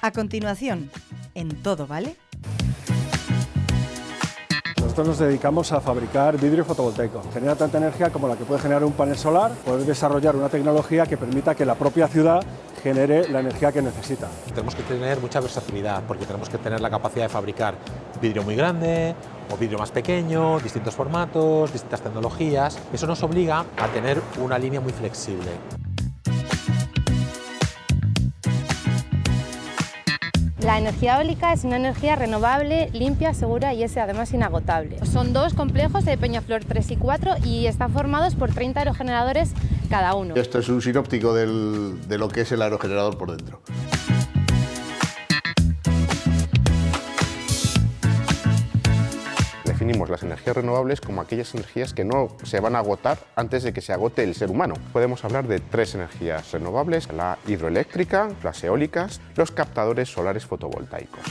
A continuación, en Todo Vale. Nosotros nos dedicamos a fabricar vidrio fotovoltaico. Genera tanta energía como la que puede generar un panel solar, poder desarrollar una tecnología que permita que la propia ciudad genere la energía que necesita. Tenemos que tener mucha versatilidad porque tenemos que tener la capacidad de fabricar vidrio muy grande o vidrio más pequeño, distintos formatos, distintas tecnologías. Eso nos obliga a tener una línea muy flexible. La energía eólica es una energía renovable, limpia, segura y es además inagotable. Son dos complejos de Peñaflor 3 y 4 y están formados por 30 aerogeneradores cada uno. Esto es un sinóptico de lo que es el aerogenerador por dentro. Definimos las energías renovables como aquellas energías que no se van a agotar antes de que se agote el ser humano. Podemos hablar de tres energías renovables: la hidroeléctrica, las eólicas, los captadores solares fotovoltaicos.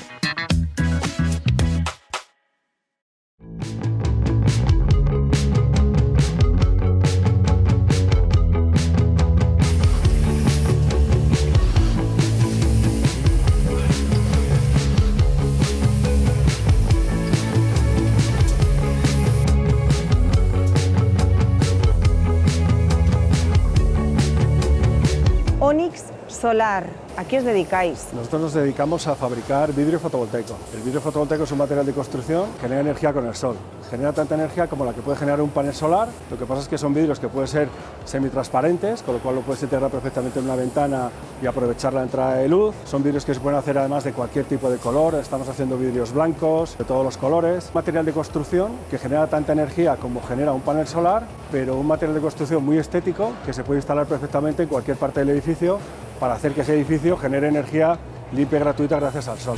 Onyx Solar, ¿a qué os dedicáis? Nosotros nos dedicamos a fabricar vidrio fotovoltaico. El vidrio fotovoltaico es un material de construcción que genera energía con el sol. Genera tanta energía como la que puede generar un panel solar. Lo que pasa es que son vidrios que pueden ser semitransparentes, con lo cual lo puedes integrar perfectamente en una ventana y aprovechar la entrada de luz. Son vidrios que se pueden hacer además de cualquier tipo de color. Estamos haciendo vidrios blancos, de todos los colores. Material de construcción que genera tanta energía como genera un panel solar, pero un material de construcción muy estético que se puede instalar perfectamente en cualquier parte del edificio para hacer que ese edificio genere energía limpia y gratuita gracias al sol.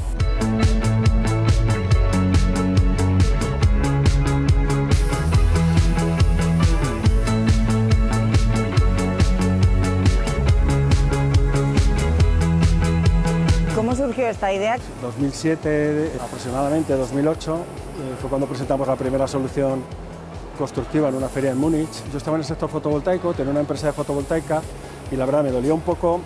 ¿Cómo surgió esta idea? 2007, aproximadamente 2008, fue cuando presentamos la primera solución constructiva en una feria en Múnich. Yo estaba en el sector fotovoltaico, tenía una empresa de fotovoltaica y la verdad me dolía un poco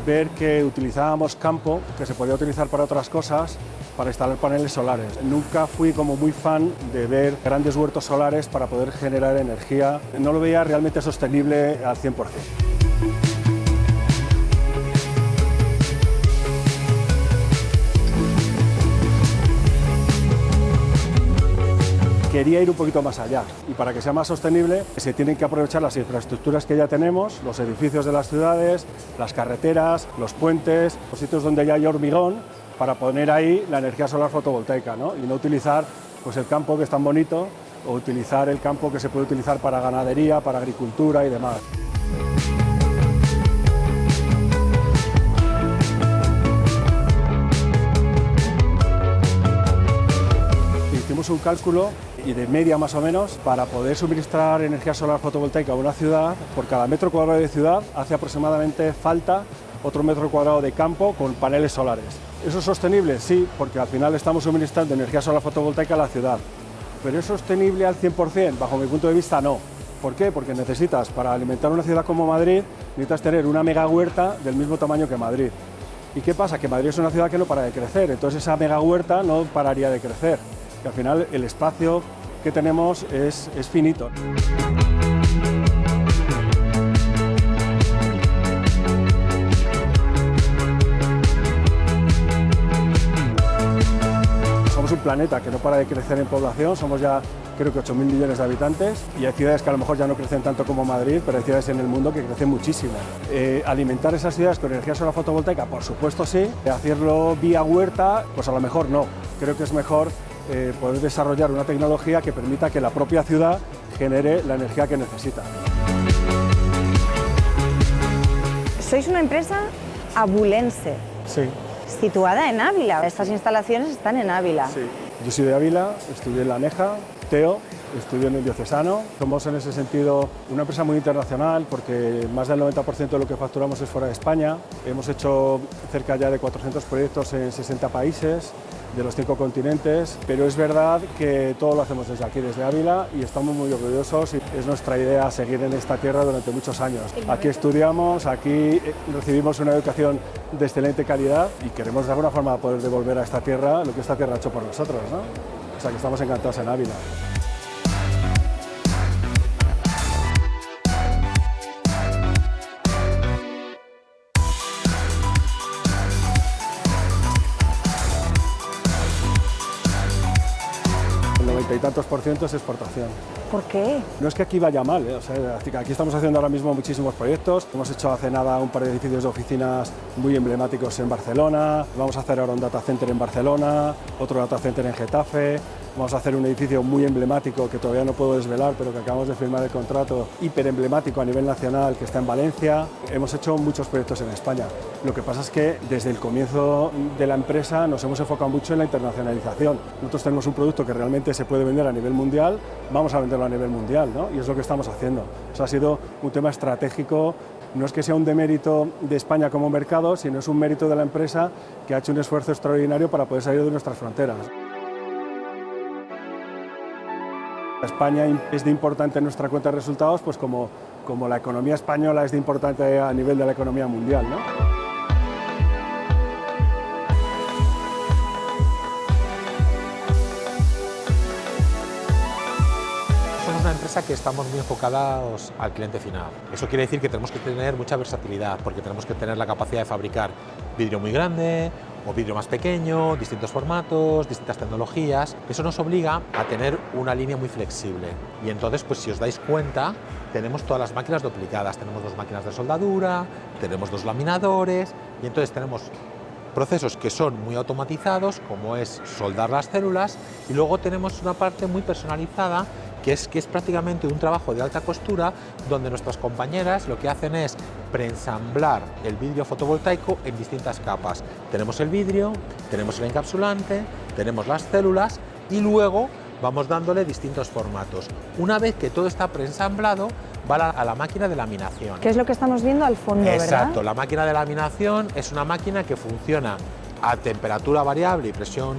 ver que utilizábamos campo que se podía utilizar para otras cosas, para instalar paneles solares. Nunca fui como muy fan de ver grandes huertos solares para poder generar energía. No lo veía realmente sostenible al 100%. Quería ir un poquito más allá y para que sea más sostenible se tienen que aprovechar las infraestructuras que ya tenemos, los edificios de las ciudades, las carreteras, los puentes, los sitios donde ya hay hormigón, para poner ahí la energía solar fotovoltaica, ¿no? Y no utilizar pues, el campo que es tan bonito o utilizar el campo que se puede utilizar para ganadería, para agricultura y demás. Hicimos un cálculo y de media más o menos para poder suministrar energía solar fotovoltaica a una ciudad. Por cada metro cuadrado de ciudad hace aproximadamente falta otro metro cuadrado de campo con paneles solares. ¿Eso es sostenible? Sí, porque al final estamos suministrando energía solar fotovoltaica a la ciudad. ¿Pero es sostenible al 100%? Bajo mi punto de vista no. ¿Por qué? Porque necesitas, para alimentar una ciudad como Madrid, necesitas tener una mega huerta del mismo tamaño que Madrid. ¿Y qué pasa? Que Madrid es una ciudad que no para de crecer, entonces esa mega huerta no pararía de crecer. Que al final el espacio que tenemos es finito. Somos un planeta que no para de crecer en población, somos ya creo que 8.000 millones de habitantes y hay ciudades que a lo mejor ya no crecen tanto como Madrid, pero hay ciudades en el mundo que crecen muchísimo. Alimentar esas ciudades con energía solar fotovoltaica, por supuesto sí, hacerlo vía huerta, pues a lo mejor no. Creo que es mejor poder desarrollar una tecnología que permita que la propia ciudad genere la energía que necesita. Sois una empresa abulense, Sí, situada en Ávila. Estas instalaciones están en Ávila. sí. Yo soy de Ávila, estudié en La Neja, TEO, estudié en el Diocesano. Somos en ese sentido una empresa muy internacional porque más del 90% de lo que facturamos es fuera de España. Hemos hecho cerca ya de 400 proyectos en 60 países. de los 5 continentes, pero es verdad que todo lo hacemos desde aquí, desde Ávila, y estamos muy orgullosos y es nuestra idea seguir en esta tierra durante muchos años. Aquí estudiamos, aquí recibimos una educación de excelente calidad y queremos de alguna forma poder devolver a esta tierra lo que esta tierra ha hecho por nosotros, ¿no? O sea que estamos encantados en Ávila. Y tantos % es exportación. ¿Por qué? No es que aquí vaya mal, o sea, aquí estamos haciendo ahora mismo muchísimos proyectos. Hemos hecho hace nada un par de edificios de oficinas muy emblemáticos en Barcelona. Vamos a hacer ahora un data center en Barcelona, otro data center en Getafe. Vamos a hacer un edificio muy emblemático que todavía no puedo desvelar, pero que acabamos de firmar el contrato, hiper emblemático a nivel nacional, que está en Valencia. Hemos hecho muchos proyectos en España. Lo que pasa es que desde el comienzo de la empresa nos hemos enfocado mucho en la internacionalización. Nosotros tenemos un producto que realmente se puede vender a nivel mundial, vamos a venderlo a nivel mundial, ¿no? Y es lo que estamos haciendo. Eso ha sido un tema estratégico. No es que sea un demérito de España como mercado, sino es un mérito de la empresa que ha hecho un esfuerzo extraordinario para poder salir de nuestras fronteras. España es de importante en nuestra cuenta de resultados, pues como la economía española es de importante a nivel de la economía mundial, ¿no? Somos una empresa que estamos muy enfocados al cliente final. Eso quiere decir que tenemos que tener mucha versatilidad, porque tenemos que tener la capacidad de fabricar vidrio muy grande o vidrio más pequeño, distintos formatos, distintas tecnologías. Eso nos obliga a tener una línea muy flexible. Y entonces, pues si os dais cuenta, tenemos todas las máquinas duplicadas. Tenemos 2 máquinas de soldadura, tenemos 2 laminadores, y entonces tenemos procesos que son muy automatizados, como es soldar las células, y luego tenemos una parte muy personalizada, que es prácticamente un trabajo de alta costura, donde nuestras compañeras lo que hacen es preensamblar el vidrio fotovoltaico en distintas capas. Tenemos el vidrio, tenemos el encapsulante, tenemos las células y luego vamos dándole distintos formatos. Una vez que todo está preensamblado, va a la máquina de laminación. ¿Qué es lo que estamos viendo al fondo, verdad? Exacto, la máquina de laminación es una máquina que funciona a temperatura variable y presión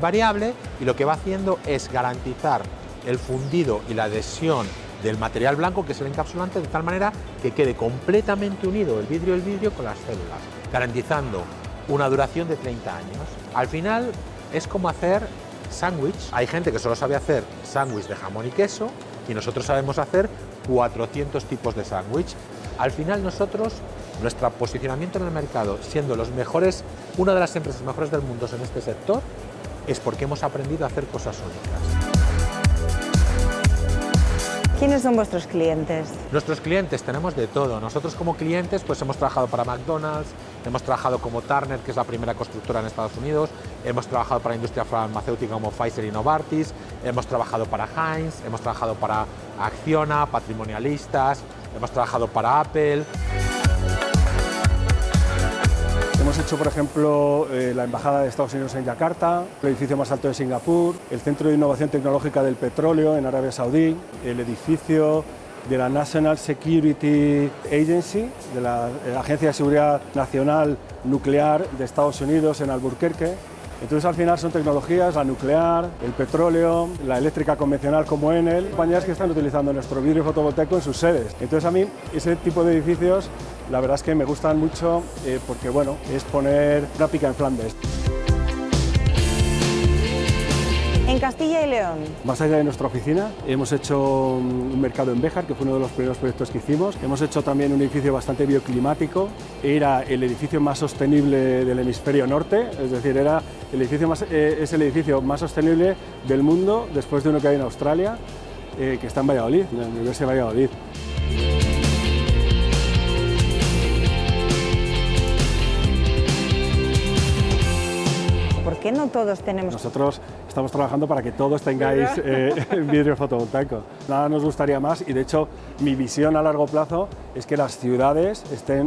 variable, y lo que va haciendo es garantizar el fundido y la adhesión del material blanco, que es el encapsulante, de tal manera que quede completamente unido el vidrio con las células, garantizando una duración de 30 años. Al final es como hacer sándwich. Hay gente que solo sabe hacer sándwich de jamón y queso, y nosotros sabemos hacer 400 tipos de sándwich. Al final nosotros, nuestro posicionamiento en el mercado, siendo los mejores, una de las empresas mejores del mundo en este sector, es porque hemos aprendido a hacer cosas únicas. ¿Quiénes son vuestros clientes? Nuestros clientes tenemos de todo. Nosotros como clientes pues hemos trabajado para McDonald's, hemos trabajado como Turner, que es la primera constructora en Estados Unidos, hemos trabajado para industria farmacéutica como Pfizer y Novartis, hemos trabajado para Heinz, hemos trabajado para Acciona, Patrimonialistas, hemos trabajado para Apple. Hemos hecho, por ejemplo, la Embajada de Estados Unidos en Yakarta, el edificio más alto de Singapur, el Centro de Innovación Tecnológica del Petróleo en Arabia Saudí, el edificio de la National Security Agency, de la Agencia de Seguridad Nacional Nuclear de Estados Unidos en Albuquerque. Entonces, al final son tecnologías, la nuclear, el petróleo, la eléctrica convencional como Enel, compañías que están utilizando nuestro vidrio fotovoltaico en sus sedes. Entonces, a mí ese tipo de edificios, la verdad es que me gustan mucho porque, bueno, es poner una pica en Flandes. En Castilla y León. Más allá de nuestra oficina, hemos hecho un mercado en Béjar, que fue uno de los primeros proyectos que hicimos. Hemos hecho también un edificio bastante bioclimático. Era el edificio más sostenible del hemisferio norte, es decir, es el edificio más sostenible del mundo, después de uno que hay en Australia, que está en Valladolid, en la Universidad de Valladolid. ¿Por qué no todos tenemos? Nosotros estamos trabajando para que todos tengáis vidrio fotovoltaico. Nada nos gustaría más, y de hecho mi visión a largo plazo es que las ciudades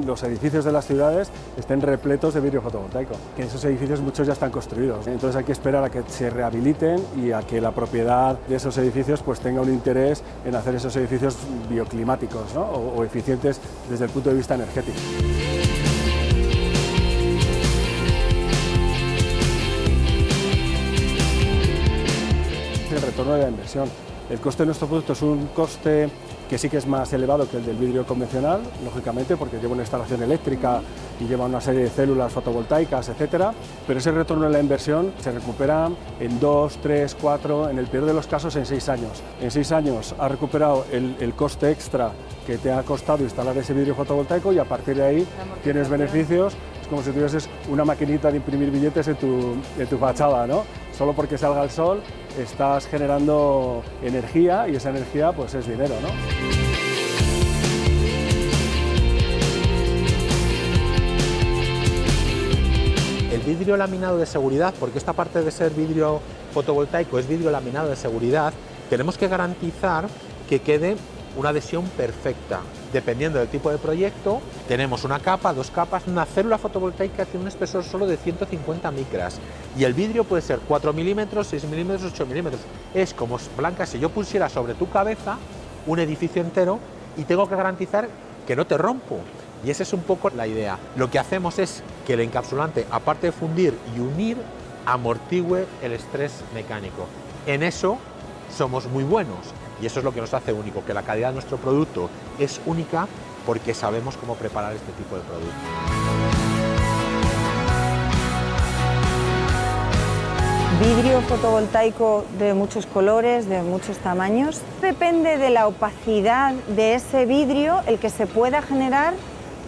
los edificios de las ciudades estén repletos de vidrio fotovoltaico. Que esos edificios muchos ya están construidos, entonces hay que esperar a que se rehabiliten y a que la propiedad de esos edificios pues tenga un interés en hacer esos edificios bioclimáticos, ¿no? o eficientes desde el punto de vista energético. retorno de la inversión. El coste de nuestro producto es un coste que sí que es más elevado que el del vidrio convencional, lógicamente, porque lleva una instalación eléctrica y lleva una serie de células fotovoltaicas, etcétera, pero ese retorno de la inversión se recupera en 2, 3, 4, en el peor de los casos en 6 años. En 6 años has recuperado el coste extra que te ha costado instalar ese vidrio fotovoltaico y a partir de ahí tienes beneficios. Es como si tuvieses una maquinita de imprimir billetes en tu fachada, ¿no? Solo porque salga el sol estás generando energía y esa energía pues es dinero, ¿no? El vidrio laminado de seguridad, porque esta parte de ser vidrio fotovoltaico es vidrio laminado de seguridad, tenemos que garantizar que quede una adhesión perfecta. Dependiendo del tipo de proyecto, tenemos una capa, 2 capas. Una célula fotovoltaica tiene un espesor solo de 150 micras y el vidrio puede ser 4 milímetros, 6 milímetros, 8 milímetros. Es como, Blanca, si yo pusiera sobre tu cabeza un edificio entero y tengo que garantizar que no te rompo. Y esa es un poco la idea. Lo que hacemos es que el encapsulante, aparte de fundir y unir, amortigüe el estrés mecánico. En eso somos muy buenos. Y eso es lo que nos hace único, que la calidad de nuestro producto es única porque sabemos cómo preparar este tipo de producto. Vidrio fotovoltaico de muchos colores, de muchos tamaños. Depende de la opacidad de ese vidrio el que se pueda generar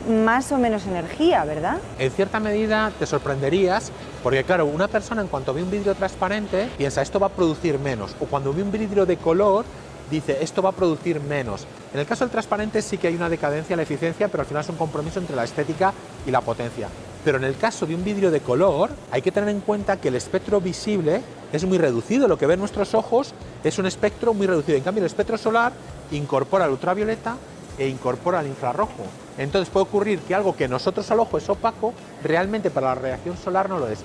más o menos energía, ¿verdad? En cierta medida te sorprenderías, porque claro, una persona en cuanto ve un vidrio transparente piensa esto va a producir menos, o cuando ve un vidrio de color dice esto va a producir menos. En el caso del transparente sí que hay una decadencia en la eficiencia, pero al final es un compromiso entre la estética y la potencia. Pero en el caso de un vidrio de color hay que tener en cuenta que el espectro visible es muy reducido, lo que ven nuestros ojos es un espectro muy reducido. En cambio el espectro solar incorpora el ultravioleta e incorpora el infrarrojo. Entonces puede ocurrir que algo que nosotros al ojo es opaco, realmente para la radiación solar no lo es.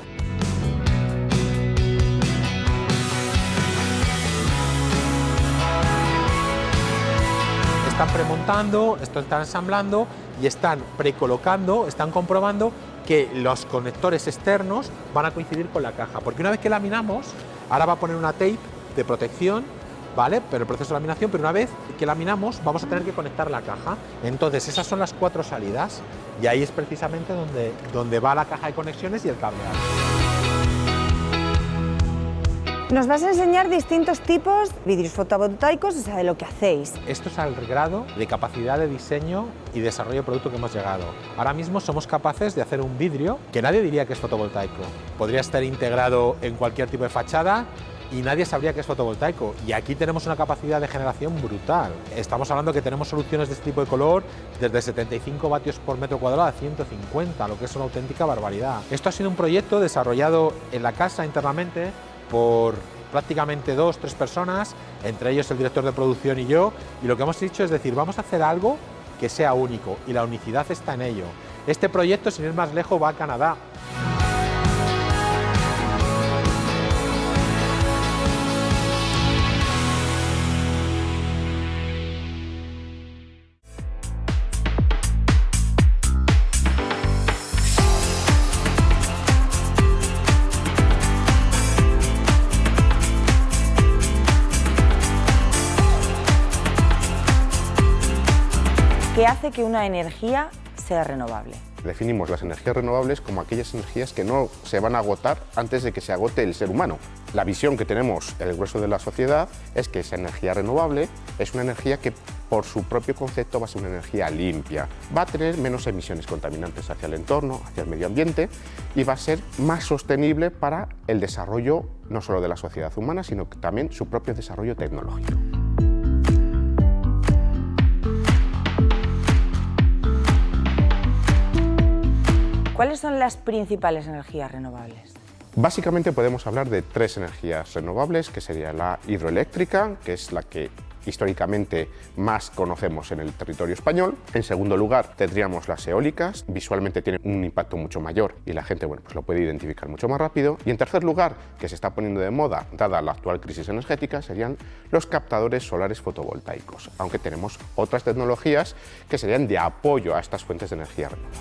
Están premontando, están ensamblando y están precolocando, están comprobando que los conectores externos van a coincidir con la caja. Porque una vez que laminamos, ahora va a poner una tape de protección, ¿vale? Pero el proceso de laminación, pero una vez que laminamos vamos a tener que conectar la caja. Entonces esas son las 4 salidas y ahí es precisamente donde va la caja de conexiones y el cableado. Nos vas a enseñar distintos tipos de vidrios fotovoltaicos, o sea, de lo que hacéis. Esto es al grado de capacidad de diseño y desarrollo de producto que hemos llegado. Ahora mismo somos capaces de hacer un vidrio que nadie diría que es fotovoltaico. Podría estar integrado en cualquier tipo de fachada y nadie sabría que es fotovoltaico. Y aquí tenemos una capacidad de generación brutal. Estamos hablando que tenemos soluciones de este tipo de color desde 75 vatios por metro cuadrado a 150, lo que es una auténtica barbaridad. Esto ha sido un proyecto desarrollado en la casa internamente por prácticamente 2 o 3 personas, entre ellos el director de producción y yo, y lo que hemos dicho es decir, vamos a hacer algo que sea único, y la unicidad está en ello. Este proyecto, sin ir más lejos, va a Canadá. ¿Qué hace que una energía sea renovable? Definimos las energías renovables como aquellas energías que no se van a agotar antes de que se agote el ser humano. La visión que tenemos el grueso de la sociedad es que esa energía renovable es una energía que por su propio concepto va a ser una energía limpia, va a tener menos emisiones contaminantes hacia el entorno, hacia el medio ambiente y va a ser más sostenible para el desarrollo no solo de la sociedad humana, sino que también su propio desarrollo tecnológico. ¿Cuáles son las principales energías renovables? Básicamente podemos hablar de 3 energías renovables, que sería la hidroeléctrica, que es la que históricamente más conocemos en el territorio español. En segundo lugar tendríamos las eólicas, visualmente tienen un impacto mucho mayor y la gente pues lo puede identificar mucho más rápido. Y en tercer lugar, que se está poniendo de moda dada la actual crisis energética, serían los captadores solares fotovoltaicos, aunque tenemos otras tecnologías que serían de apoyo a estas fuentes de energía renovable.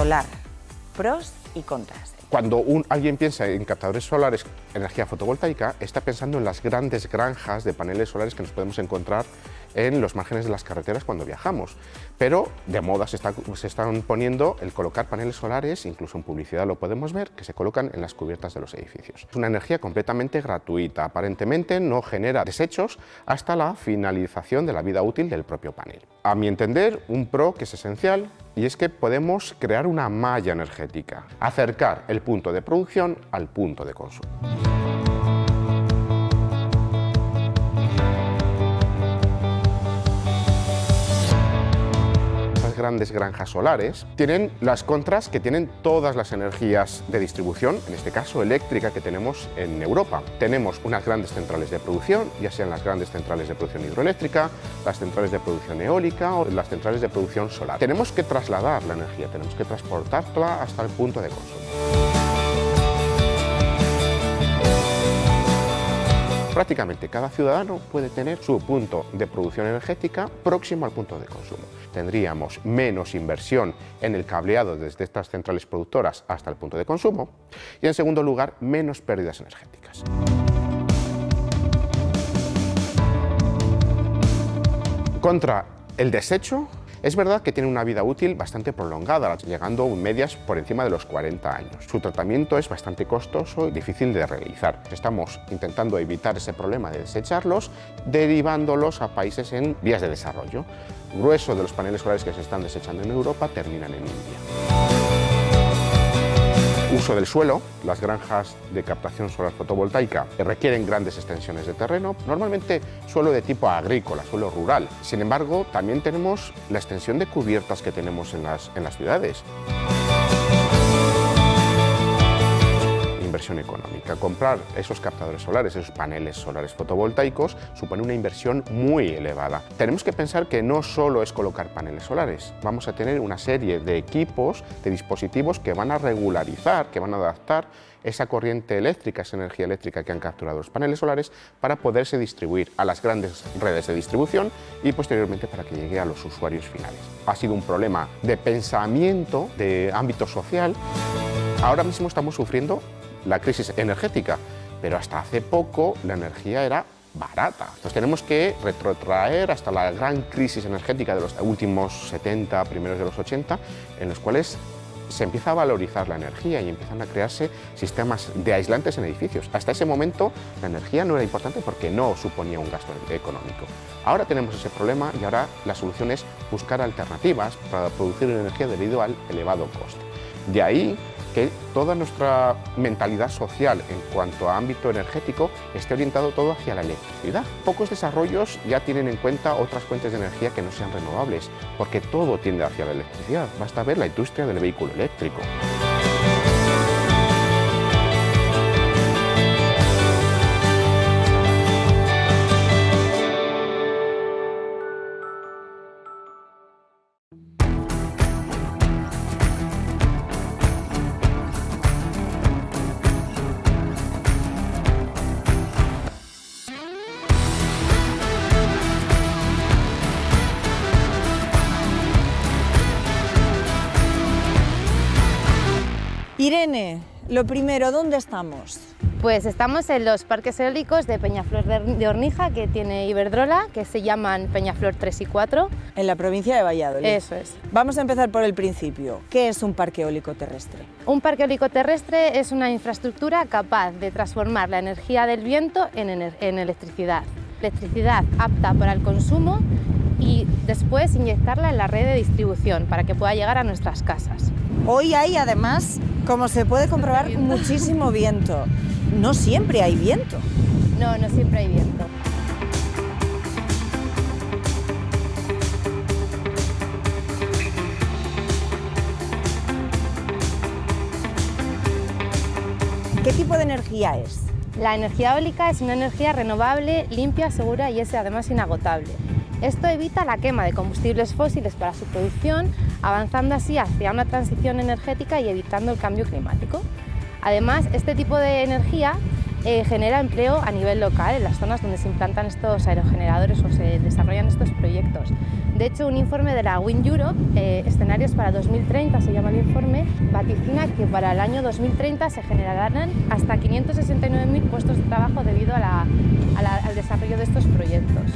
solar. Pros y contras. Cuando alguien piensa en captadores solares, energía fotovoltaica, está pensando en las grandes granjas de paneles solares que nos podemos encontrar en los márgenes de las carreteras cuando viajamos. Pero de moda se están poniendo el colocar paneles solares, incluso en publicidad lo podemos ver, que se colocan en las cubiertas de los edificios. Es una energía completamente gratuita, aparentemente no genera desechos hasta la finalización de la vida útil del propio panel. A mi entender, un pro que es esencial, y es que podemos crear una malla energética, acercar el punto de producción al punto de consumo. Grandes granjas solares tienen las contras que tienen todas las energías de distribución, en este caso eléctrica, que tenemos en Europa. Tenemos unas grandes centrales de producción, ya sean las grandes centrales de producción hidroeléctrica, las centrales de producción eólica o las centrales de producción solar. Tenemos que trasladar la energía, tenemos que transportarla hasta el punto de consumo. Prácticamente cada ciudadano puede tener su punto de producción energética próximo al punto de consumo. Tendríamos menos inversión en el cableado desde estas centrales productoras hasta el punto de consumo y, en segundo lugar, menos pérdidas energéticas. Contra el desecho, es verdad que tiene una vida útil bastante prolongada, llegando en medias por encima de los 40 años. Su tratamiento es bastante costoso y difícil de realizar. Estamos intentando evitar ese problema de desecharlos, derivándolos a países en vías de desarrollo. El grueso de los paneles solares que se están desechando en Europa terminan en India. Uso del suelo. Las granjas de captación solar fotovoltaica requieren grandes extensiones de terreno, normalmente suelo de tipo agrícola, suelo rural. Sin embargo, también tenemos la extensión de cubiertas que tenemos en las ciudades. Inversión económica. Comprar esos captadores solares, esos paneles solares fotovoltaicos, supone una inversión muy elevada. Tenemos que pensar que no solo es colocar paneles solares, vamos a tener una serie de equipos, de dispositivos que van a regularizar, que van a adaptar esa corriente eléctrica, esa energía eléctrica que han capturado los paneles solares para poderse distribuir a las grandes redes de distribución y posteriormente para que llegue a los usuarios finales. Ha sido un problema de pensamiento, de ámbito social. Ahora mismo estamos sufriendo la crisis energética, pero hasta hace poco la energía era barata. Entonces tenemos que retrotraer hasta la gran crisis energética de los últimos 70, primeros de los 80, en los cuales se empieza a valorizar la energía y empiezan a crearse sistemas de aislantes en edificios. Hasta ese momento la energía no era importante porque no suponía un gasto económico. Ahora tenemos ese problema y ahora la solución es buscar alternativas para producir energía debido al elevado coste. De ahí que toda nuestra mentalidad social en cuanto a ámbito energético esté orientado todo hacia la electricidad. Pocos desarrollos ya tienen en cuenta otras fuentes de energía que no sean renovables, porque todo tiende hacia la electricidad. Basta ver la industria del vehículo eléctrico. Irene, lo primero, ¿dónde estamos? Pues estamos en los parques eólicos de Peñaflor de Ornija, que tiene Iberdrola, que se llaman Peñaflor 3 y 4. En la provincia de Valladolid. Eso es. Vamos a empezar por el principio. ¿Qué es un parque eólico terrestre? Un parque eólico terrestre es una infraestructura capaz de transformar la energía del viento en electricidad. Electricidad apta para el consumo y después inyectarla en la red de distribución para que pueda llegar a nuestras casas. Hoy hay, además, como se puede comprobar, muchísimo viento. No siempre hay viento. No, no siempre hay viento. ¿Qué tipo de energía es? La energía eólica es una energía renovable, limpia, segura y es además inagotable. Esto evita la quema de combustibles fósiles para su producción, avanzando así hacia una transición energética y evitando el cambio climático. Además, este tipo de energía genera empleo a nivel local en las zonas donde se implantan estos aerogeneradores o se desarrollan estos proyectos. De hecho, un informe de la Wind Europe, Escenarios para 2030 se llama el informe, vaticina que para el año 2030 se generarán hasta 569.000 puestos de trabajo debido al desarrollo de estos proyectos.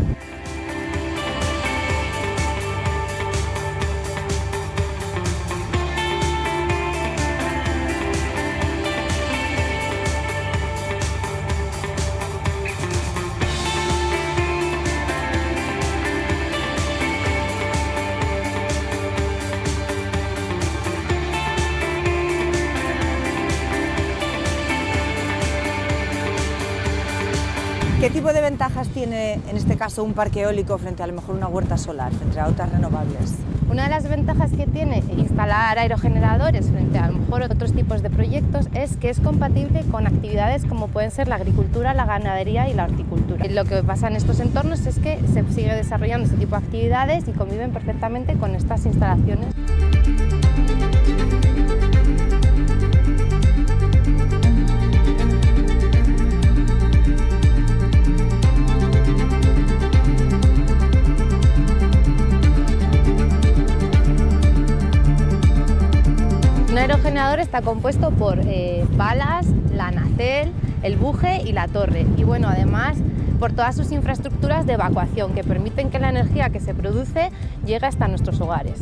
¿Qué tipo de ventajas tiene en este caso un parque eólico frente a lo mejor una huerta solar, frente a otras renovables? Una de las ventajas que tiene instalar aerogeneradores frente a lo mejor otros tipos de proyectos es que es compatible con actividades como pueden ser la agricultura, la ganadería y la horticultura. Lo que pasa en estos entornos es que se sigue desarrollando este tipo de actividades y conviven perfectamente con estas instalaciones. Un aerogenerador está compuesto por palas, la nacel, el buje y la torre. Y bueno, además por todas sus infraestructuras de evacuación que permiten que la energía que se produce llegue hasta nuestros hogares.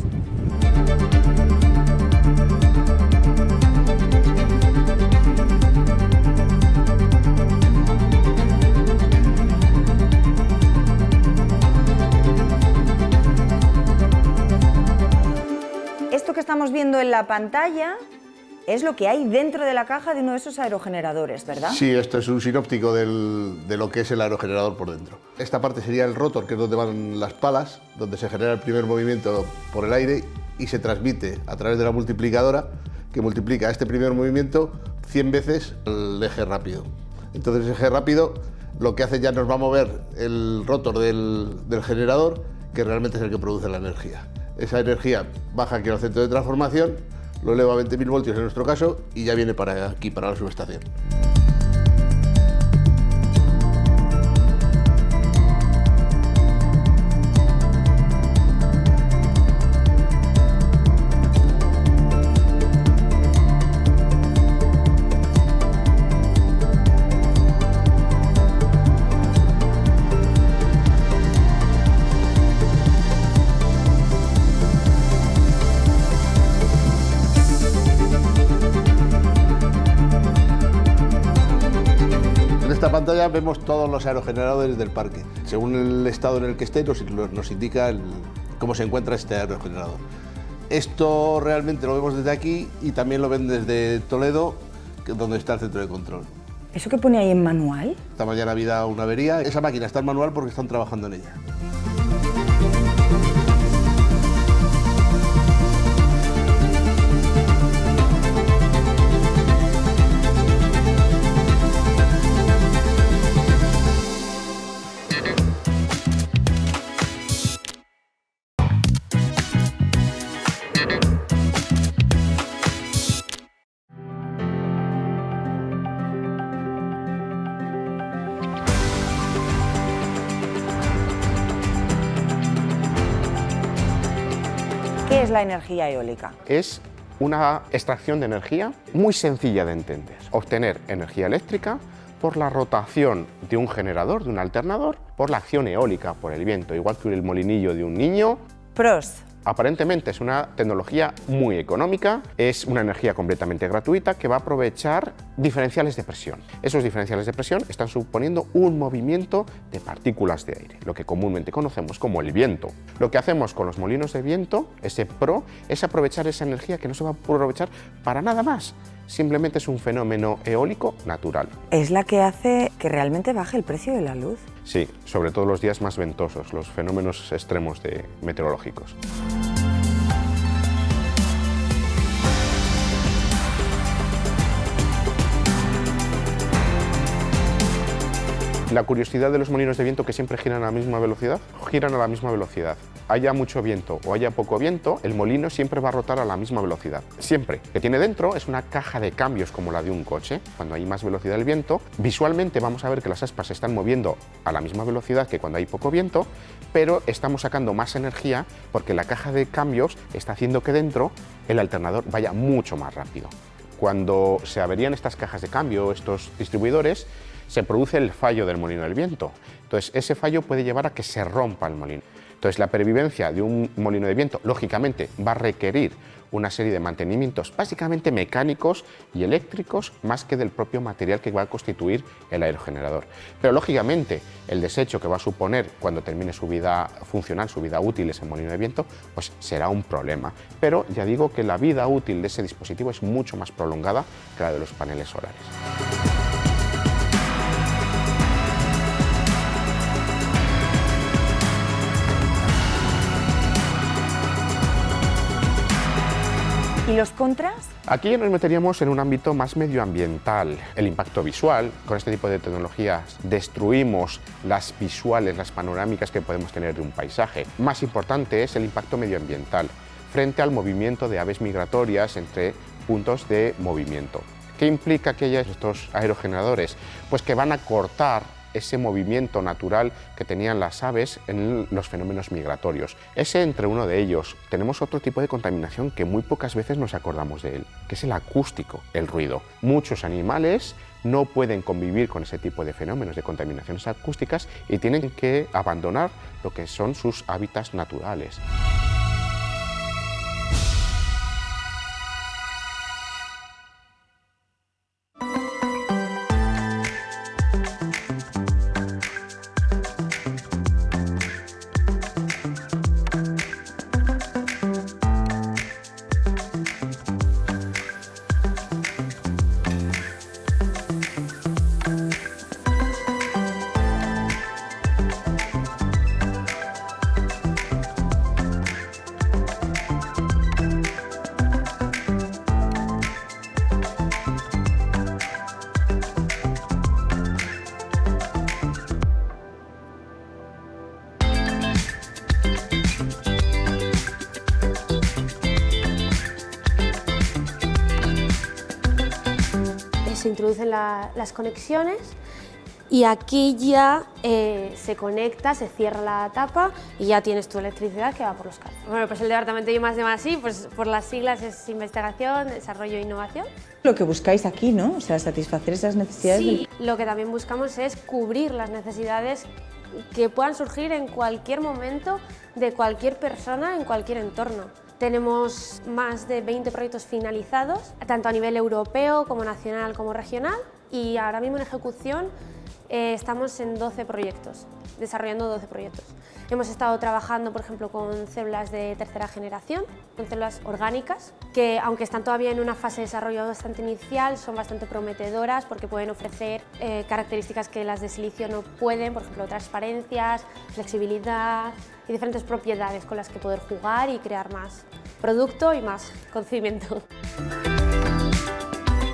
Esto que estamos viendo en la pantalla es lo que hay dentro de la caja de uno de esos aerogeneradores, ¿verdad? Sí, esto es un sinóptico de lo que es el aerogenerador por dentro. Esta parte sería el rotor, que es donde van las palas, donde se genera el primer movimiento por el aire y se transmite a través de la multiplicadora, que multiplica este primer movimiento 100 veces el eje rápido. Entonces ese eje rápido lo que hace ya nos va a mover el rotor del generador, que realmente es el que produce la energía. Esa energía baja aquí al centro de transformación, lo eleva a 20.000 voltios en nuestro caso y ya viene para aquí, para la subestación. En esta pantalla vemos todos los aerogeneradores del parque. Según el estado en el que esté, nos indica cómo se encuentra este aerogenerador. Esto realmente lo vemos desde aquí y también lo ven desde Toledo, donde está el centro de control. ¿Eso que pone ahí en manual? Esta mañana ha habido una avería. Esa máquina está en manual porque están trabajando en ella. ¿Qué es la energía eólica? Es una extracción de energía muy sencilla de entender. Obtener energía eléctrica por la rotación de un generador, de un alternador, por la acción eólica, por el viento, igual que el molinillo de un niño. Pros. Aparentemente es una tecnología muy económica, es una energía completamente gratuita que va a aprovechar diferenciales de presión. Esos diferenciales de presión están suponiendo un movimiento de partículas de aire, lo que comúnmente conocemos como el viento. Lo que hacemos con los molinos de viento, ese pro, es aprovechar esa energía que no se va a aprovechar para nada más. Simplemente es un fenómeno eólico natural. Es la que hace que realmente baje el precio de la luz. Sí, sobre todo los días más ventosos, los fenómenos extremos meteorológicos. La curiosidad de los molinos de viento que siempre giran a la misma velocidad, giran a la misma velocidad. Haya mucho viento o haya poco viento, el molino siempre va a rotar a la misma velocidad. Siempre. Lo que tiene dentro es una caja de cambios como la de un coche. Cuando hay más velocidad del viento, visualmente vamos a ver que las aspas se están moviendo a la misma velocidad que cuando hay poco viento, pero estamos sacando más energía porque la caja de cambios está haciendo que dentro el alternador vaya mucho más rápido. Cuando se averían estas cajas de cambio, estos distribuidores, se produce el fallo del molino del viento. Entonces, ese fallo puede llevar a que se rompa el molino. Entonces, la pervivencia de un molino de viento, lógicamente, va a requerir una serie de mantenimientos básicamente mecánicos y eléctricos más que del propio material que va a constituir el aerogenerador. Pero, lógicamente, el desecho que va a suponer cuando termine su vida funcional, su vida útil ese molino de viento, pues será un problema. Pero ya digo que la vida útil de ese dispositivo es mucho más prolongada que la de los paneles solares. ¿Y los contras? Aquí nos meteríamos en un ámbito más medioambiental. El impacto visual, con este tipo de tecnologías destruimos las visuales, las panorámicas que podemos tener de un paisaje. Más importante es el impacto medioambiental, frente al movimiento de aves migratorias entre puntos de movimiento. ¿Qué implica que haya estos aerogeneradores? Pues que van a cortar ese movimiento natural que tenían las aves en los fenómenos migratorios. Ese entre uno de ellos. Tenemos otro tipo de contaminación que muy pocas veces nos acordamos de él, que es el acústico, el ruido. Muchos animales no pueden convivir con ese tipo de fenómenos de contaminaciones acústicas y tienen que abandonar lo que son sus hábitats naturales. Se introducen las conexiones y aquí ya se conecta, se cierra la tapa y ya tienes tu electricidad que va por los cables. Bueno, pues el departamento de I+D+I, pues por las siglas es Investigación, Desarrollo e Innovación. Lo que buscáis aquí, ¿no? O sea, satisfacer esas necesidades. Sí, lo que también buscamos es cubrir las necesidades que puedan surgir en cualquier momento de cualquier persona en cualquier entorno. Tenemos más de 20 proyectos finalizados, tanto a nivel europeo como nacional como regional, y ahora mismo en ejecución estamos en 12 proyectos, desarrollando 12 proyectos. Hemos estado trabajando, por ejemplo, con células de tercera generación, con células orgánicas, que aunque están todavía en una fase de desarrollo bastante inicial, son bastante prometedoras porque pueden ofrecer características que las de silicio no pueden, por ejemplo, transparencias, flexibilidad y diferentes propiedades con las que poder jugar y crear más producto y más conocimiento.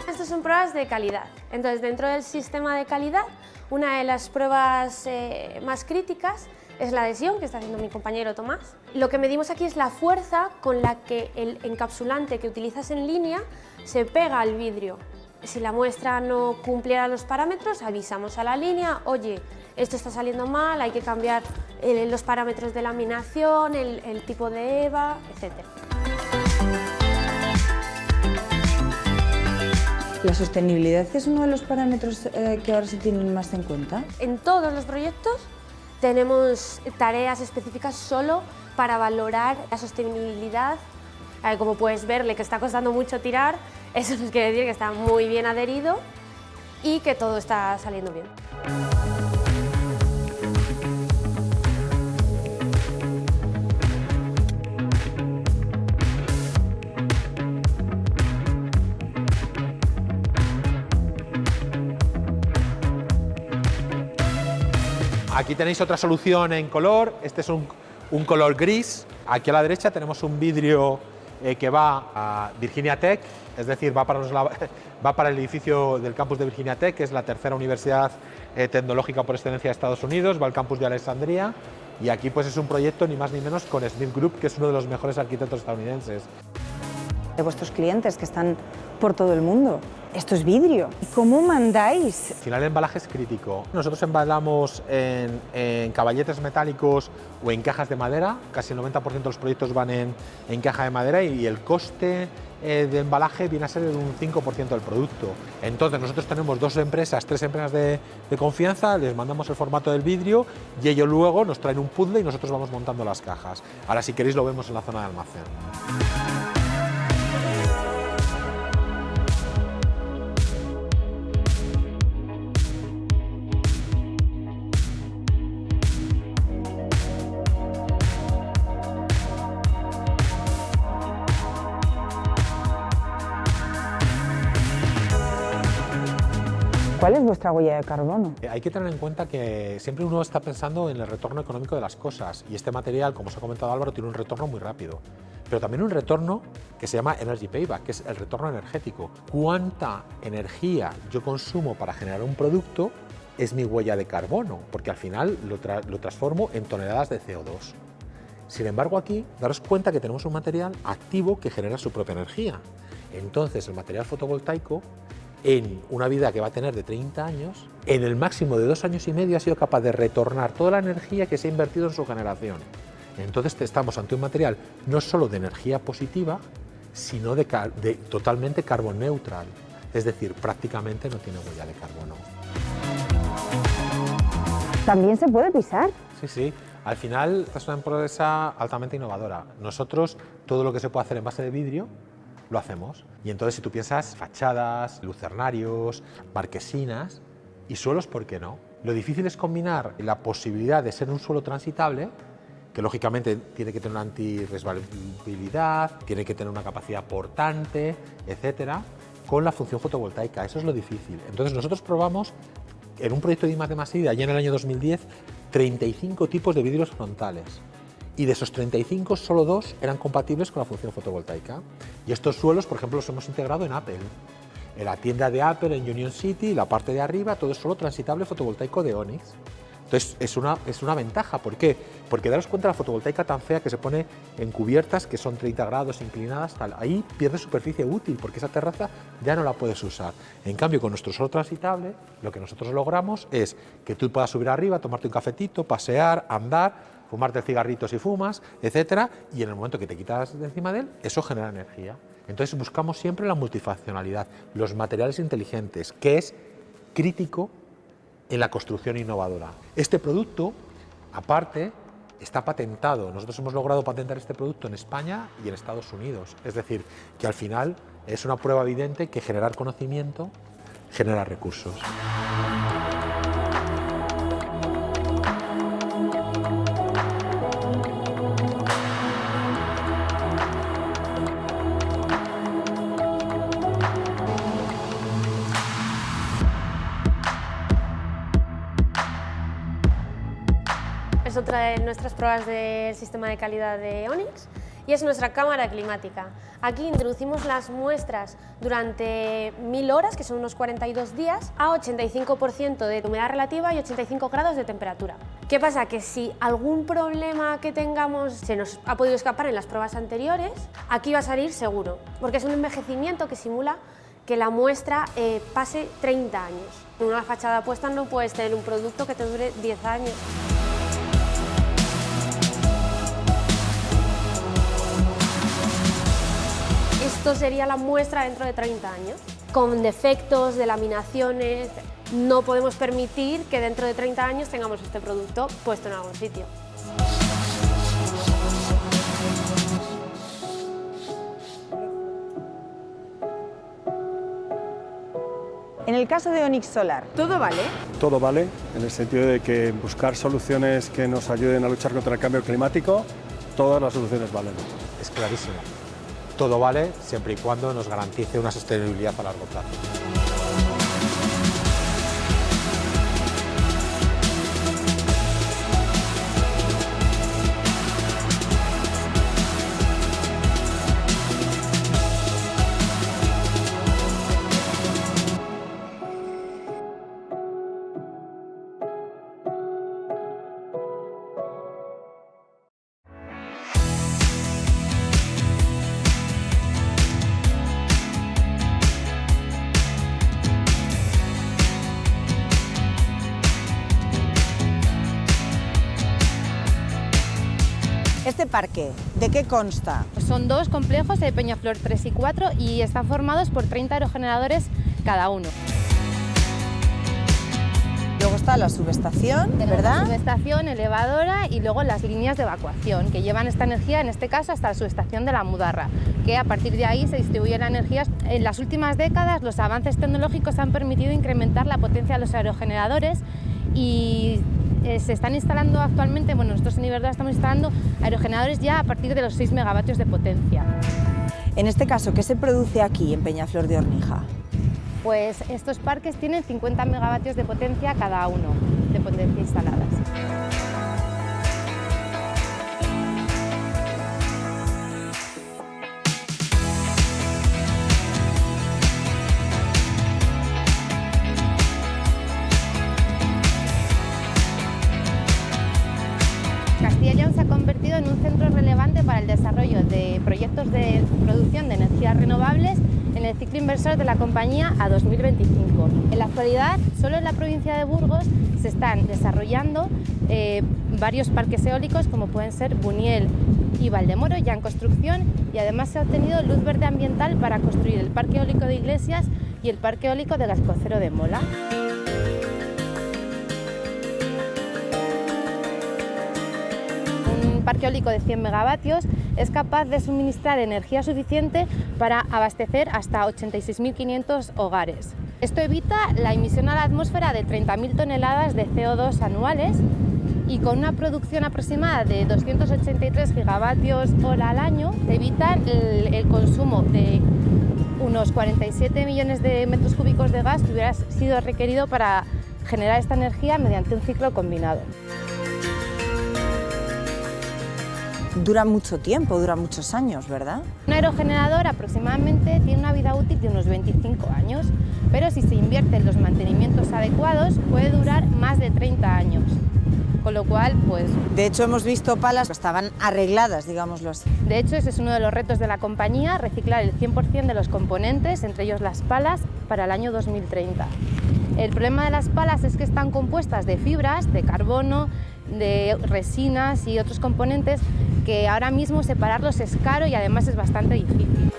Estas son pruebas de calidad. Entonces, dentro del sistema de calidad, una de las pruebas más críticas es la adhesión, que está haciendo mi compañero Tomás. Lo que medimos aquí es la fuerza con la que el encapsulante que utilizas en línea se pega al vidrio. Si la muestra no cumpliera los parámetros, avisamos a la línea, oye, esto está saliendo mal, hay que cambiar los parámetros de laminación, el tipo de EVA, etc. ¿La sostenibilidad es uno de los parámetros que ahora se tienen más en cuenta? En todos los proyectos tenemos tareas específicas solo para valorar la sostenibilidad. Como puedes verle que está costando mucho tirar, eso nos quiere decir que está muy bien adherido y que todo está saliendo bien. Aquí tenéis otra solución en color, este es un color gris. Aquí a la derecha tenemos un vidrio que va a Virginia Tech, es decir, va para el edificio del campus de Virginia Tech, que es la tercera universidad tecnológica por excelencia de Estados Unidos, va al campus de Alexandria, y aquí pues es un proyecto ni más ni menos con Smith Group, que es uno de los mejores arquitectos estadounidenses. De vuestros clientes que están por todo el mundo. Esto es vidrio. ¿Cómo mandáis? Al final el embalaje es crítico. Nosotros embalamos en caballetes metálicos o en cajas de madera, casi el 90% de los proyectos van en caja de madera y el coste de embalaje viene a ser de un 5% del producto. Entonces nosotros tenemos tres empresas de confianza, les mandamos el formato del vidrio y ellos luego nos traen un puzzle y nosotros vamos montando las cajas. Ahora si queréis lo vemos en la zona de almacén. ¿Cuál es vuestra huella de carbono? Hay que tener en cuenta que siempre uno está pensando en el retorno económico de las cosas y este material, como os ha comentado Álvaro, tiene un retorno muy rápido, pero también un retorno que se llama Energy Payback, que es el retorno energético. ¿Cuánta energía yo consumo para generar un producto? Es mi huella de carbono, porque al final lo transformo en toneladas de CO2. Sin embargo, aquí, daros cuenta que tenemos un material activo que genera su propia energía. Entonces, el material fotovoltaico, en una vida que va a tener de 30 años, en el máximo de 2 años y medio ha sido capaz de retornar toda la energía que se ha invertido en su generación. Entonces estamos ante un material no solo de energía positiva, sino de totalmente carbon neutral, es decir, prácticamente no tiene huella de carbono. ¿También se puede pisar? Sí, sí. Al final, esta es una empresa altamente innovadora. Nosotros, todo lo que se puede hacer en base de vidrio, lo hacemos. Y entonces, si tú piensas fachadas, lucernarios, marquesinas y suelos, ¿por qué no? Lo difícil es combinar la posibilidad de ser un suelo transitable, que lógicamente tiene que tener una antirresbalabilidad, tiene que tener una capacidad portante, etcétera, con la función fotovoltaica. Eso es lo difícil. Entonces, nosotros probamos en un proyecto de I+D+I, allá en el año 2010, 35 tipos de vidrios frontales. Y de esos 35, solo 2 eran compatibles con la función fotovoltaica. Y estos suelos, por ejemplo, los hemos integrado en Apple. En la tienda de Apple, en Union City, la parte de arriba, todo es suelo transitable fotovoltaico de Onyx. Entonces, es una ventaja. ¿Por qué? Porque daros cuenta de la fotovoltaica tan fea que se pone en cubiertas que son 30 grados, inclinadas, tal. Ahí pierde superficie útil, porque esa terraza ya no la puedes usar. En cambio, con nuestro suelo transitable, lo que nosotros logramos es que tú puedas subir arriba, tomarte un cafetito, pasear, andar, fumarte el cigarrito si fumas, etcétera, y en el momento que te quitas de encima de él, eso genera energía. Entonces buscamos siempre la multifaccionalidad, los materiales inteligentes, que es crítico en la construcción innovadora. Este producto, aparte, está patentado. Nosotros hemos logrado patentar este producto en España y en Estados Unidos. Es decir, que al final es una prueba evidente que generar conocimiento genera recursos. Es otra de nuestras pruebas del sistema de calidad de Onyx y es nuestra cámara climática. Aquí introducimos las muestras durante 1000 horas, que son unos 42 días, a 85% de humedad relativa y 85 grados de temperatura. ¿Qué pasa? Que si algún problema que tengamos se nos ha podido escapar en las pruebas anteriores, aquí va a salir seguro, porque es un envejecimiento que simula que la muestra pase 30 años. En una fachada puesta no puedes tener un producto que te dure 10 años. Esto sería la muestra dentro de 30 años. Con defectos de laminaciones, no podemos permitir que dentro de 30 años tengamos este producto puesto en algún sitio. En el caso de Onyx Solar, ¿todo vale? Todo vale, en el sentido de que buscar soluciones que nos ayuden a luchar contra el cambio climático, todas las soluciones valen. Es clarísimo. Todo vale siempre y cuando nos garantice una sostenibilidad a largo plazo. parque, ¿de qué consta? Son dos complejos de Peñaflor 3 y 4 y están formados por 30 aerogeneradores cada uno. Luego está la subestación, ¿verdad? La subestación, elevadora y luego las líneas de evacuación que llevan esta energía, en este caso hasta la subestación de la Mudarra, que a partir de ahí se distribuye la energía. En las últimas décadas los avances tecnológicos han permitido incrementar la potencia de los aerogeneradores y se están instalando actualmente, bueno, nosotros en Iberdrola estamos instalando aerogeneradores ya a partir de los 6 megavatios de potencia. En este caso, ¿qué se produce aquí en Peñaflor de Ornija? Pues estos parques tienen 50 megavatios de potencia cada uno, de potencia instaladas. Castilla y León se ha convertido en un centro relevante para el desarrollo de proyectos de producción de energías renovables en el ciclo inversor de la compañía a 2025. En la actualidad, solo en la provincia de Burgos se están desarrollando varios parques eólicos como pueden ser Buniel y Valdemoro, ya en construcción, y además se ha obtenido luz verde ambiental para construir el parque eólico de Iglesias y el parque eólico de Gascocero de Mola. Un parque eólico de 100 megavatios es capaz de suministrar energía suficiente para abastecer hasta 86.500 hogares. Esto evita la emisión a la atmósfera de 30.000 toneladas de CO2 anuales y con una producción aproximada de 283 gigavatios hora al año evita el consumo de unos 47 millones de metros cúbicos de gas que hubiera sido requerido para generar esta energía mediante un ciclo combinado. Dura mucho tiempo, dura muchos años, ¿verdad? Un aerogenerador aproximadamente tiene una vida útil de unos 25 años, pero si se invierte en los mantenimientos adecuados puede durar más de 30 años. Con lo cual, pues... De hecho, hemos visto palas que estaban arregladas, digámoslo así. De hecho, ese es uno de los retos de la compañía, reciclar el 100% de los componentes, entre ellos las palas, para el año 2030. El problema de las palas es que están compuestas de fibras, de carbono, de resinas y otros componentes que ahora mismo separarlos es caro y además es bastante difícil.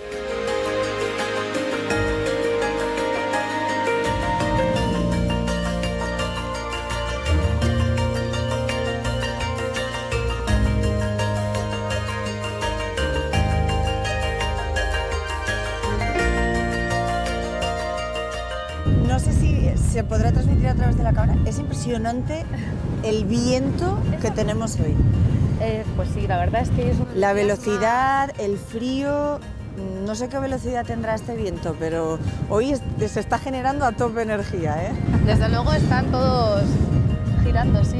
No sé si se podrá transmitir a través de la cámara. Es impresionante el viento que tenemos hoy. Pues sí, la verdad es que es la velocidad, el frío, no sé qué velocidad tendrá este viento, pero hoy se está generando a tope energía, ¿eh? Desde luego están todos girando, sí.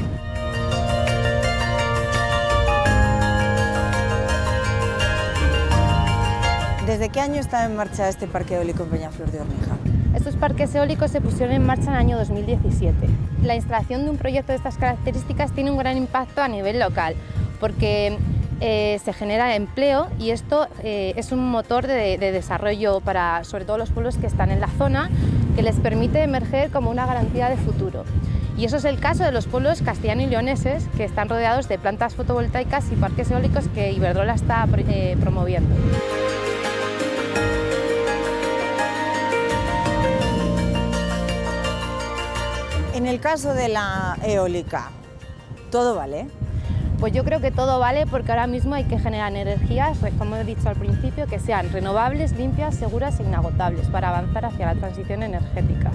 ¿Desde qué año está en marcha este parque eólico en Peñaflor de Ornija? Estos parques eólicos se pusieron en marcha en el año 2017. La instalación de un proyecto de estas características tiene un gran impacto a nivel local, porque se genera empleo y esto es un motor de desarrollo para sobre todo los pueblos que están en la zona, que les permite emerger como una garantía de futuro. Y eso es el caso de los pueblos castellano y leoneses, que están rodeados de plantas fotovoltaicas y parques eólicos que Iberdrola está promoviendo. En el caso de la eólica, ¿todo vale? Pues yo creo que todo vale porque ahora mismo hay que generar energías, como he dicho al principio, que sean renovables, limpias, seguras e inagotables para avanzar hacia la transición energética.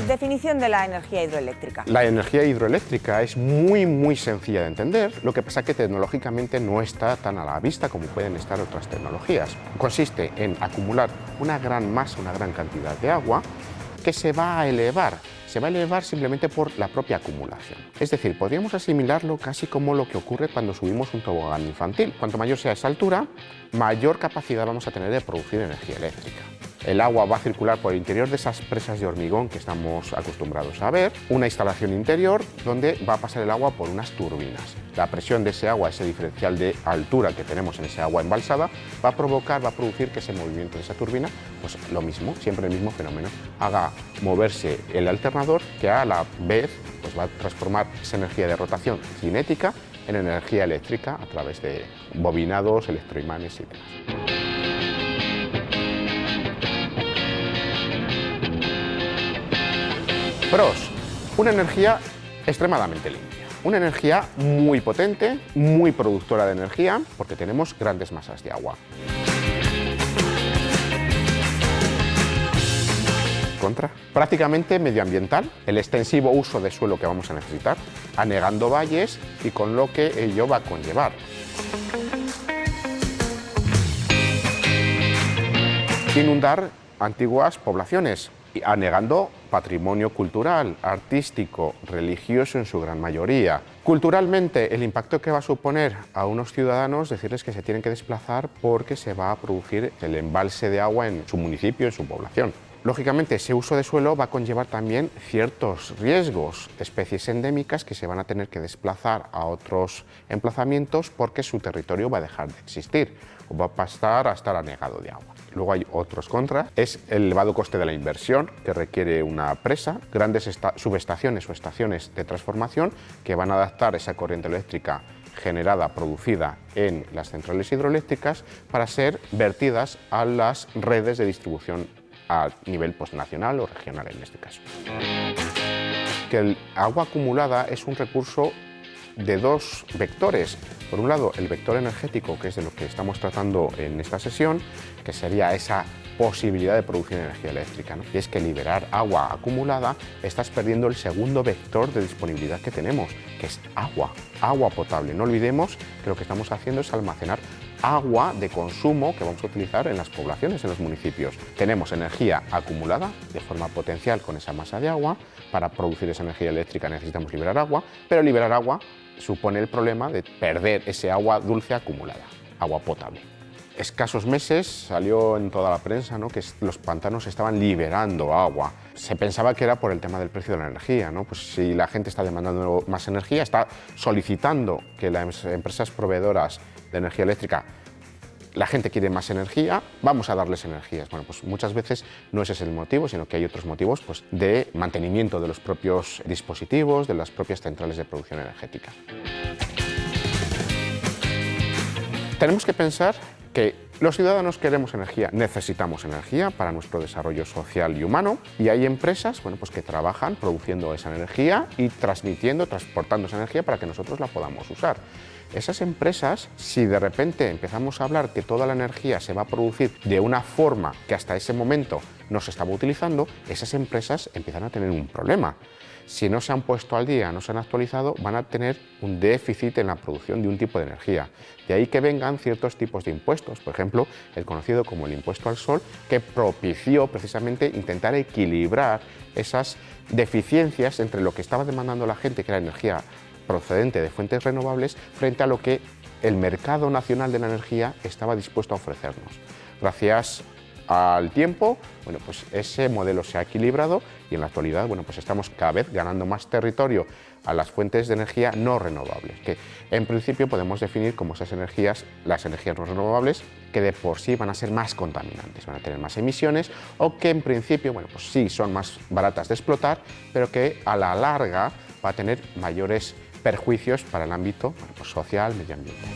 Definición de la energía hidroeléctrica. La energía hidroeléctrica es muy sencilla de entender, lo que pasa que tecnológicamente no está tan a la vista como pueden estar otras tecnologías. Consiste en acumular una gran masa, una gran cantidad de agua que se va a elevar. Se va a elevar simplemente por la propia acumulación. Es decir, podríamos asimilarlo casi como lo que ocurre cuando subimos un tobogán infantil. Cuanto mayor sea esa altura, mayor capacidad vamos a tener de producir energía eléctrica. El agua va a circular por el interior de esas presas de hormigón que estamos acostumbrados a ver, una instalación interior donde va a pasar el agua por unas turbinas. La presión de ese agua, ese diferencial de altura que tenemos en ese agua embalsada, va a producir que ese movimiento de esa turbina, pues lo mismo, siempre el mismo fenómeno, haga moverse el alternador, que a la vez pues va a transformar esa energía de rotación cinética en energía eléctrica a través de bobinados, electroimanes y demás. Pros, una energía extremadamente limpia, una energía muy potente, muy productora de energía, porque tenemos grandes masas de agua. Contra, prácticamente medioambiental, el extensivo uso de suelo que vamos a necesitar, anegando valles y con lo que ello va a conllevar. Inundar antiguas poblaciones, anegando patrimonio cultural, artístico, religioso en su gran mayoría. Culturalmente, el impacto que va a suponer a unos ciudadanos, decirles que se tienen que desplazar porque se va a producir el embalse de agua en su municipio, en su población. Lógicamente, ese uso de suelo va a conllevar también ciertos riesgos, especies endémicas que se van a tener que desplazar a otros emplazamientos porque su territorio va a dejar de existir o va a pasar a estar anegado de agua. Luego hay otros contras, es el elevado coste de la inversión que requiere una presa, grandes subestaciones o estaciones de transformación que van a adaptar esa corriente eléctrica generada, producida en las centrales hidroeléctricas para ser vertidas a las redes de distribución a nivel nacional o regional en este caso. Que el agua acumulada es un recurso de dos vectores. Por un lado, el vector energético, que es de lo que estamos tratando en esta sesión, que sería esa posibilidad de producir energía eléctrica, ¿no? Y es que liberar agua acumulada, estás perdiendo el segundo vector de disponibilidad que tenemos, que es agua potable. No olvidemos que lo que estamos haciendo es almacenar agua de consumo que vamos a utilizar en las poblaciones, en los municipios. Tenemos energía acumulada de forma potencial con esa masa de agua. Para producir esa energía eléctrica necesitamos liberar agua, pero liberar agua supone el problema de perder ese agua dulce acumulada, agua potable. Escasos meses salió en toda la prensa, ¿no?, que los pantanos estaban liberando agua. Se pensaba que era por el tema del precio de la energía, ¿no? Pues si la gente está demandando más energía, está solicitando que las empresas proveedoras de energía eléctrica, la gente quiere más energía, vamos a darles energías. Bueno, pues muchas veces no ese es el motivo, sino que hay otros motivos pues, de mantenimiento de los propios dispositivos, de las propias centrales de producción energética. Tenemos que pensar que los ciudadanos queremos energía, necesitamos energía para nuestro desarrollo social y humano, y hay empresas pues que trabajan produciendo esa energía y transportando esa energía para que nosotros la podamos usar. Esas empresas, si de repente empezamos a hablar que toda la energía se va a producir de una forma que hasta ese momento no se estaba utilizando, esas empresas empiezan a tener un problema. Si no se han puesto al día, no se han actualizado, van a tener un déficit en la producción de un tipo de energía. De ahí que vengan ciertos tipos de impuestos, por ejemplo, el conocido como el impuesto al sol, que propició precisamente intentar equilibrar esas deficiencias entre lo que estaba demandando la gente, que era energía procedente de fuentes renovables, frente a lo que el mercado nacional de la energía estaba dispuesto a ofrecernos. Gracias al tiempo, pues ese modelo se ha equilibrado y en la actualidad pues estamos cada vez ganando más territorio a las fuentes de energía no renovables, que en principio podemos definir como esas energías, las energías no renovables, que de por sí van a ser más contaminantes, van a tener más emisiones, o que en principio pues sí son más baratas de explotar, pero que a la larga va a tener mayores perjuicios para el ámbito social, medioambiental.